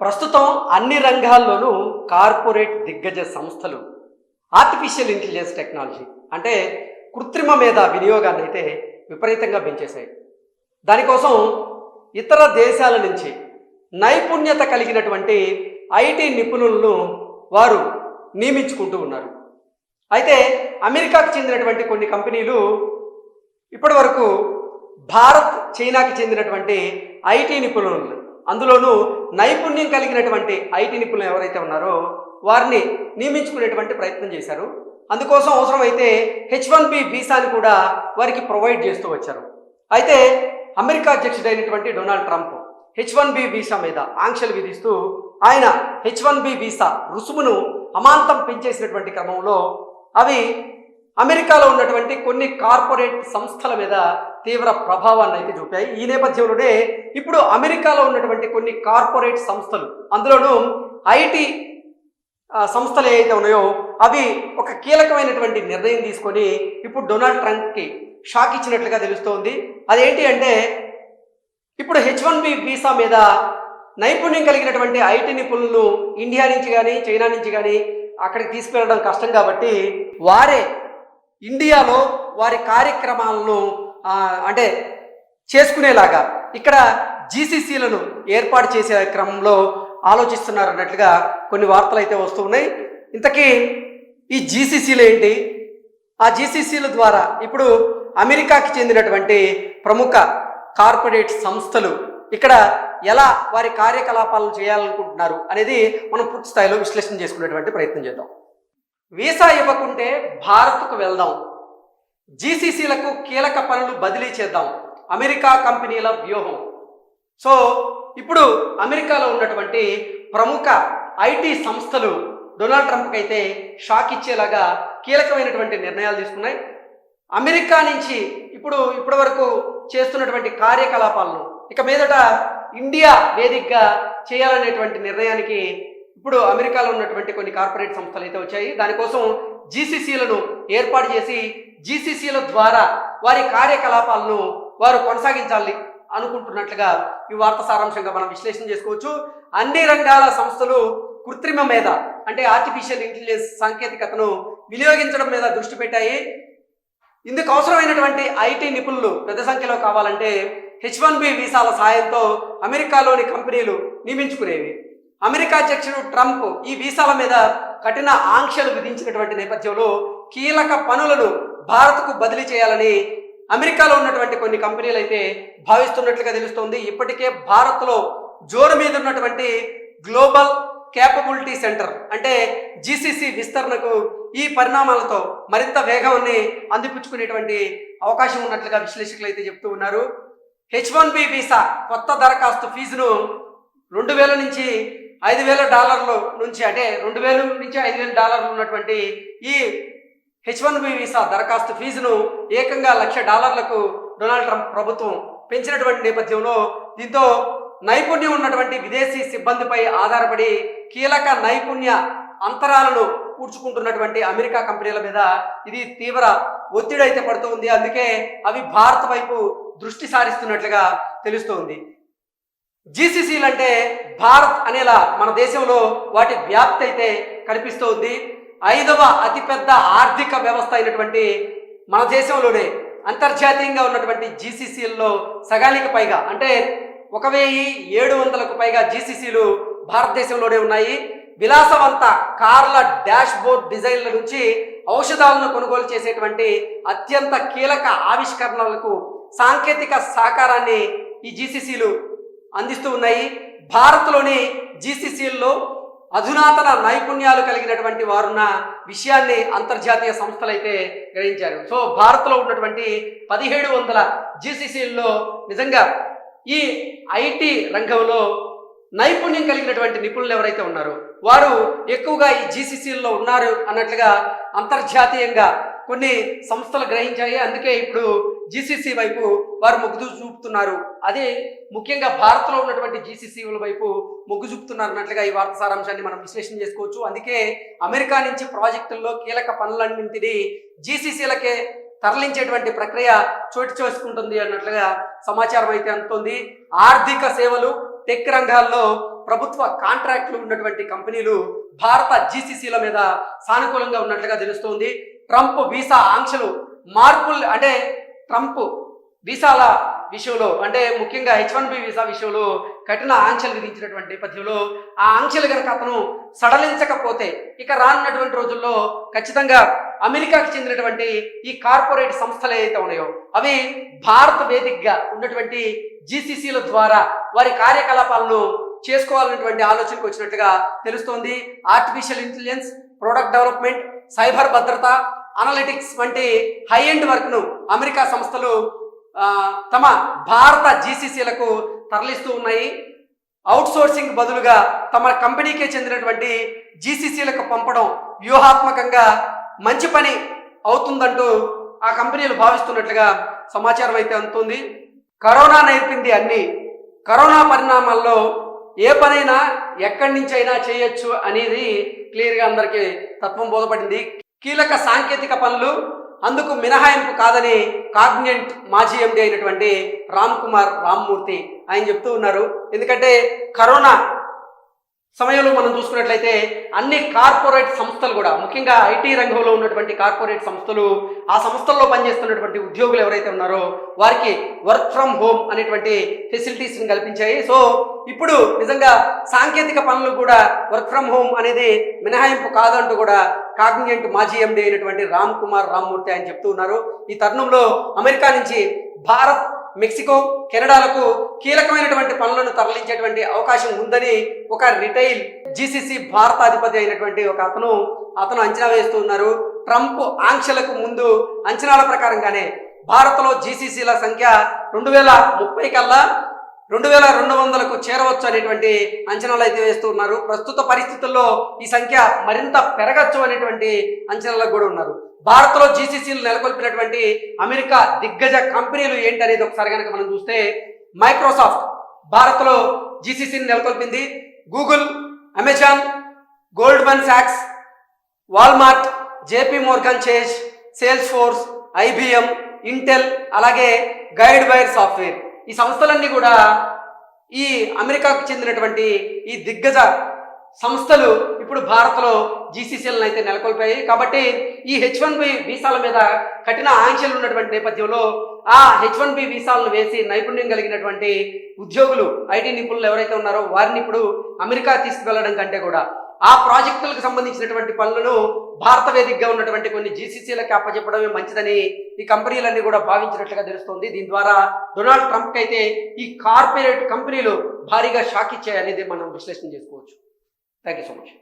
ప్రస్తుతం అన్ని రంగాల్లోనూ కార్పొరేట్ దిగ్గజ సంస్థలు ఆర్టిఫిషియల్ ఇంటెలిజెన్స్ టెక్నాలజీ అంటే కృత్రిమ మేధ వినియోగాన్ని అయితే విపరీతంగా పెంచేశాయి. దానికోసం ఇతర దేశాల నుంచి నైపుణ్యత కలిగినటువంటి ఐటీ నిపుణులను వారు నియమించుకుంటూ ఉన్నారు. అయితే అమెరికాకు చెందినటువంటి కొన్ని కంపెనీలు ఇప్పటి వరకు భారత్, చైనాకి చెందినటువంటి ఐటీ నిపుణులు, అందులోనూ నైపుణ్యం కలిగినటువంటి ఐటీ నిపుణులు ఎవరైతే ఉన్నారో వారిని నియమించుకునేటువంటి ప్రయత్నం చేశారు. అందుకోసం అవసరమైతే H1B వీసాని కూడా వారికి ప్రొవైడ్ చేస్తూ వచ్చారు. అయితే అమెరికా అధ్యక్షుడైనటువంటి డొనాల్డ్ ట్రంప్ H1B వీసా మీద ఆంక్షలు విధిస్తూ ఆయన H1B వీసా రుసుమును అమాంతం పెంచేసినటువంటి క్రమంలో అవి అమెరికాలో ఉన్నటువంటి కొన్ని కార్పొరేట్ సంస్థల మీద తీవ్ర ప్రభావాన్ని అయితే చూపాయి. ఈ నేపథ్యంలోనే ఇప్పుడు అమెరికాలో ఉన్నటువంటి కొన్ని కార్పొరేట్ సంస్థలు, అందులోనూ ఐటీ సంస్థలు ఏవైతే ఉన్నాయో అవి ఒక కీలకమైనటువంటి నిర్ణయం తీసుకొని ఇప్పుడు డొనాల్డ్ ట్రంప్కి షాక్ ఇచ్చినట్లుగా తెలుస్తోంది. అదేంటి అంటే ఇప్పుడు H1B వీసా మీద నైపుణ్యం కలిగినటువంటి ఐటీ నిపుణులను ఇండియా నుంచి కానీ చైనా నుంచి కానీ అక్కడికి తీసుకువెళ్ళడం కష్టం కాబట్టి వారే ఇండియాలో వారి కార్యక్రమాలను అంటే చేసుకునేలాగా ఇక్కడ జీసీసీలను ఏర్పాటు చేసే క్రమంలో ఆలోచిస్తున్నారు అన్నట్లుగా కొన్ని వార్తలు అయితే వస్తూ ఉన్నాయి. ఇంతకీ ఈ జీసీసీలు ఏంటి? ఆ జీసీసీల ద్వారా ఇప్పుడు అమెరికాకి చెందినటువంటి ప్రముఖ కార్పొరేట్ సంస్థలు ఇక్కడ ఎలా వారి కార్యకలాపాలను చేయాలనుకుంటున్నారు అనేది మనం పూర్తి స్థాయిలో విశ్లేషణ చేసుకునేటువంటి ప్రయత్నం చేద్దాం. వీసా ఇవ్వకుంటే భారత్కు వెళ్దాం, జీసీసీలకు కీలక పనులు బదిలీ చేద్దాం, అమెరికా కంపెనీల వ్యూహం. సో ఇప్పుడు అమెరికాలో ఉన్నటువంటి ప్రముఖ ఐటీ సంస్థలు డొనాల్డ్ ట్రంప్కి అయితే షాక్ ఇచ్చేలాగా కీలకమైనటువంటి నిర్ణయాలు తీసుకున్నాయి. అమెరికా నుంచి ఇప్పటి వరకు చేస్తున్నటువంటి కార్యకలాపాలను ఇక మీదట ఇండియా వేదికగా చేయాలనేటువంటి నిర్ణయానికి ఇప్పుడు అమెరికాలో ఉన్నటువంటి కొన్ని కార్పొరేట్ సంస్థలు అయితే వచ్చాయి. దానికోసం జీసీసీలను ఏర్పాటు చేసి జీసీసీల ద్వారా వారి కార్యకలాపాలను వారు కొనసాగించాలి అనుకుంటున్నట్లుగా ఈ వార్త సారాంశంగా మనం విశ్లేషణ చేసుకోవచ్చు. అన్ని రంగాల సంస్థలు కృత్రిమ మేధ అంటే ఆర్టిఫిషియల్ ఇంటెలిజెన్స్ సాంకేతికతను వినియోగించడం మీద దృష్టి పెట్టాయి. ఇందుకు అవసరమైనటువంటి ఐటీ నిపుణులు పెద్ద సంఖ్యలో కావాలంటే H1B వీసాల సాయంతో అమెరికాలోని కంపెనీలు నియమించుకునేవి. అమెరికా అధ్యక్షుడు ట్రంప్ ఈ వీసాల మీద కఠిన ఆంక్షలు విధించినటువంటి నేపథ్యంలో కీలక పనులను భారత్కు బదిలీ చేయాలని అమెరికాలో ఉన్నటువంటి కొన్ని కంపెనీలు అయితే భావిస్తున్నట్లుగా తెలుస్తోంది. ఇప్పటికే భారత్లో జోరు మీద ఉన్నటువంటి గ్లోబల్ క్యాపబిలిటీ సెంటర్ అంటే జీసీసీ విస్తరణకు ఈ పరిణామాలతో మరింత వేగాన్ని అందిపుచ్చుకునేటువంటి అవకాశం ఉన్నట్లుగా విశ్లేషకులు అయితే చెప్తూ ఉన్నారు. H1B వీసా కొత్త దరఖాస్తు ఫీజును $2,000 నుంచి $5,000 నుంచి అంటే $2,000 నుంచి $5,000 ఉన్నటువంటి ఈ H1B వీసా దరఖాస్తు ఫీజును ఏకంగా $1,00,000 డొనాల్డ్ ట్రంప్ ప్రభుత్వం పెంచినటువంటి నేపథ్యంలో దీంతో నైపుణ్యం ఉన్నటువంటి విదేశీ సిబ్బందిపై ఆధారపడి కీలక నైపుణ్య అంతరాలను పూడ్చుకుంటున్నటువంటి అమెరికా కంపెనీల మీద ఇది తీవ్ర ఒత్తిడి అయితే పడుతుంది. అందుకే అవి భారత్ వైపు దృష్టి సారిస్తున్నట్లుగా తెలుస్తోంది. జీసీసీలు అంటే భారత్ అనేలా మన దేశంలో వాటి వ్యాప్తి అయితే కనిపిస్తోంది. 5వ అతిపెద్ద ఆర్థిక వ్యవస్థ అయినటువంటి మన దేశంలోనే అంతర్జాతీయంగా ఉన్నటువంటి జీసీసీల్లో సగానికి పైగా అంటే 1,700కు పైగా జీసీసీలు భారతదేశంలోనే ఉన్నాయి. విలాసవంత కార్ల డాష్ బోర్డ్ డిజైన్ల నుంచి ఔషధాలను కొనుగోలు చేసేటువంటి అత్యంత కీలక ఆవిష్కరణలకు సాంకేతిక సహకారాన్ని ఈ జీసీసీలు అందిస్తూ ఉన్నాయి. భారత్లోని జీసీసీల్లో అధునాతన నైపుణ్యాలు కలిగినటువంటి వారున్న విషయాన్ని అంతర్జాతీయ సంస్థలు అయితే గ్రహించారు. సో భారత్లో ఉన్నటువంటి 1700 జీసీసీల్లో నిజంగా ఈ ఐటీ రంగంలో నైపుణ్యం కలిగినటువంటి నిపుణులు ఎవరైతే ఉన్నారో వారు ఎక్కువగా ఈ జీసీసీల్లో ఉన్నారు అన్నట్లుగా అంతర్జాతీయంగా కొన్ని సంస్థలు గ్రహించాయి. అందుకే ఇప్పుడు జీసీసీ వైపు వారు మొగ్గు చూపుతున్నారు. అదే ముఖ్యంగా భారత్లో ఉన్నటువంటి జీసీసీల వైపు మొగ్గు చూపుతున్నారు అన్నట్లుగా ఈ వార్త సారాంశాన్ని మనం విశ్లేషణ చేసుకోవచ్చు. అందుకే అమెరికా నుంచి ప్రాజెక్టుల్లో కీలక పనులన్నింటినీ జీసీసీలకే తరలించేటువంటి ప్రక్రియ చోటు చేసుకుంటుంది అన్నట్లుగా సమాచారం అయితే అందుతోంది. ఆర్థిక సేవలు, టెక్ రంగాల్లో ప్రభుత్వ కాంట్రాక్టులు ఉన్నటువంటి కంపెనీలు భారత జీసీసీల మీద సానుకూలంగా ఉన్నట్లుగా తెలుస్తోంది. ట్రంప్ వీసా ఆంక్షలు మార్పులు అంటే ట్రంప్ వీసాల విషయంలో అంటే ముఖ్యంగా H1B వీసా విషయంలో కఠిన ఆంక్షలు విధించినటువంటి నేపథ్యంలో ఆ ఆంక్షలు కనుక అతను సడలించకపోతే ఇక రానున్నటువంటి రోజుల్లో ఖచ్చితంగా అమెరికాకి చెందినటువంటి ఈ కార్పొరేట్ సంస్థలు ఏవైతే ఉన్నాయో అవి భారత వేదికగా ఉన్నటువంటి జీసీసీల ద్వారా వారి కార్యకలాపాలను చేసుకోవాలన్నటువంటి ఆలోచనకు వచ్చినట్టుగా తెలుస్తోంది. Artificial intelligence, product development, cyber భద్రత, అనలిటిక్స్ వంటి హై ఎండ్ వర్క్ను అమెరికా సంస్థలు తమ భారత జీసీసీలకు తరలిస్తూ ఉన్నాయి. అవుట్ సోర్సింగ్ బదులుగా తమ కంపెనీకే చెందినటువంటి జీసీసీలకు పంపడం వ్యూహాత్మకంగా మంచి పని అవుతుందంటూ ఆ కంపెనీలు భావిస్తున్నట్లుగా సమాచారం అయితే అందుతుంది. కరోనా నేర్పింది అన్ని. కరోనా పరిణామాల్లో ఏ పనైనా ఎక్కడి నుంచి అయినా చేయొచ్చు అనేది క్లియర్గా అందరికీ తత్వం బోధపడింది. కీలక సాంకేతిక పనులు అందుకు మినహాయింపు కాదని కాగ్నియంట్ మాజీ ఎండి అయినటువంటి రామ్మూర్తి ఆయన చెప్తూ ఉన్నారు. ఎందుకంటే కరోనా సమయంలో మనం చూసుకున్నట్లయితే అన్ని కార్పొరేట్ సంస్థలు కూడా ముఖ్యంగా ఐటీ రంగంలో ఉన్నటువంటి కార్పొరేట్ సంస్థలు ఆ సంస్థల్లో పనిచేస్తున్నటువంటి ఉద్యోగులు ఎవరైతే ఉన్నారో వారికి వర్క్ ఫ్రమ్ హోమ్ అనేటువంటి ఫెసిలిటీస్ని కల్పించాయి. సో ఇప్పుడు నిజంగా సాంకేతిక పనులు కూడా వర్క్ ఫ్రమ్ హోమ్ అనేది మినహాయింపు కాదంటూ కూడా కాగ్నియంట్ మాజీ ఎండి అయినటువంటి రామ్మూర్తి ఆయన చెప్తూ ఉన్నారు. ఈ తరుణంలో అమెరికా నుంచి భారత్, మెక్సికో, కెనడాలకు కీలకమైనటువంటి పనులను తరలించేటువంటి అవకాశం ఉందని ఒక రిటైల్ జీసీసీ భారత అధిపతి అయినటువంటి ఒక అతను అంచనా వేస్తూ ఉన్నారు. ట్రంప్ ఆంక్షలకు ముందు అంచనాల ప్రకారంగానే భారత్లో జీసీసీల సంఖ్య 2030 కల్లా 2200కు చేరవచ్చు అనేటువంటి అంచనాలు అయితే వేస్తూ ఉన్నారు. ప్రస్తుత పరిస్థితుల్లో ఈ సంఖ్య మరింత పెరగచ్చు అనేటువంటి అంచనాలకు కూడా ఉన్నారు. భారత్లో జీసీసీలు నెలకొల్పినటువంటి అమెరికా దిగ్గజ కంపెనీలు ఏంటి అనేది ఒకసారి కనుక మనం చూస్తే మైక్రోసాఫ్ట్ భారత్లో జీసీసీని నెలకొల్పింది. గూగుల్, అమెజాన్, గోల్డ్మన్ సాక్స్, Walmart, JP Morgan Chase, salesforce, IBM, Intel, అలాగే గైడ్ వైర్ సాఫ్ట్వేర్ ఈ సంస్థలన్నీ కూడా ఈ అమెరికాకు చెందినటువంటి ఈ దిగ్గజ సంస్థలు ఇప్పుడు భారత్లో జీసీసీలను అయితే నెలకొల్పాయి. కాబట్టి ఈ H1B వీసాల మీద కఠిన ఆంక్షలు ఉన్నటువంటి నేపథ్యంలో ఆ H1B వీసాలను వేసి నైపుణ్యం కలిగినటువంటి ఉద్యోగులు, ఐటీ నిపుణులు ఎవరైతే ఉన్నారో వారిని ఇప్పుడు అమెరికా తీసుకువెళ్ళడం కంటే కూడా ఆ ప్రాజెక్టులకు సంబంధించినటువంటి పనులను భారత వేదికగా ఉన్నటువంటి కొన్ని జీసీసీలకు అప్పచెప్పడమే మంచిదని ఈ కంపెనీలన్నీ కూడా భావించినట్లుగా తెలుస్తోంది. దీని ద్వారా డొనాల్డ్ ట్రంప్కి అయితే ఈ కార్పొరేట్ కంపెనీలు భారీగా షాక్ ఇచ్చాయనేది మనం విశ్లేషణ చేసుకోవచ్చు. Thank you so much.